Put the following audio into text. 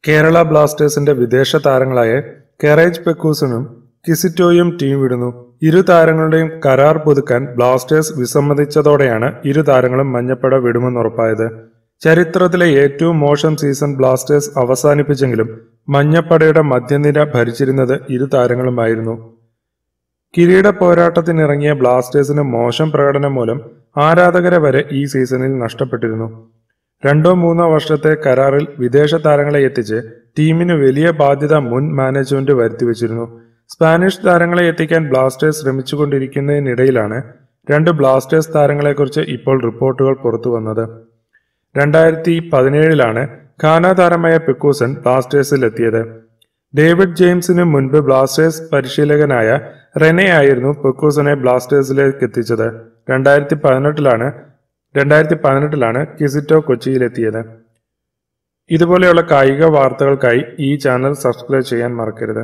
കേരള ബ്ലാസ്റ്റേഴ്സിന്റെ വിദേശ താരങ്ങളായ കെറേജ് പെക്കൂസനും കിസിറ്റോയും ടീം വിടുന്നു. ഇരു താരങ്ങളുടെയും കരാർ പുതുക്കാൻ ബ്ലാസ്റ്റേഴ്സ് വിസമ്മതിച്ചതോടെയാണ് ഇരു താരങ്ങളും മഞ്ഞപ്പട വിടുമെന്നുറപ്പായത്. ചരിത്രത്തിലെ ഏറ്റവും മോശം സീസൺ ബ്ലാസ്റ്റേഴ്സ് അവസാനിപ്പിച്ചെങ്കിലും മഞ്ഞപ്പടയുടെ മധ്യനിര ഭരിച്ചിരുന്നത് ഇരു താരങ്ങളുമായിരുന്നു. കിരീട പോരാട്ടത്തിനിറങ്ങിയ ബ്ലാസ്റ്റേഴ്സിന് മോശം പ്രകടനം മൂലം ആരാധകരെ വരെ ഈ സീസണിൽ നഷ്ടപ്പെട്ടിരുന്നു. 2-3 വർഷത്തെ കരാറിൽ വിദേശ താരങ്ങളെ എത്തിച്ച് ടീമിന് വലിയ ബാധ്യത മുൻ മാനേജ്മെന്റ് വരുത്തിവെച്ചിരുന്നു. സ്പാനിഷ് താരങ്ങളെ എത്തിക്കാൻ ബ്ലാസ്റ്റേഴ്സ് ശ്രമിച്ചുകൊണ്ടിരിക്കുന്നതിനിടയിലാണ് 2 ബ്ലാസ്റ്റേഴ്സ് താരങ്ങളെക്കുറിച്ച് ഇപ്പോൾ റിപ്പോർട്ടുകൾ പുറത്തുവന്നത്. 2017 ഘാന താരമായ പെക്കൂസൻ ബ്ലാസ്റ്റേഴ്സിൽ എത്തിയത്. ഡേവിഡ് ജെയിംസിന് മുൻപ് ബ്ലാസ്റ്റേഴ്സ് പരിശീലകനായ റെനെ ആയിരുന്നു പെക്കൂസനെ ബ്ലാസ്റ്റേഴ്സിലേക്ക് എത്തിച്ചത്. 2018 കിസിറ്റോ കൊച്ചിയിലെത്തിയത്. ഇതുപോലെയുള്ള കായിക വാർത്തകൾക്കായി ഈ ചാനൽ സബ്സ്ക്രൈബ് ചെയ്യാൻ മറക്കരുത്.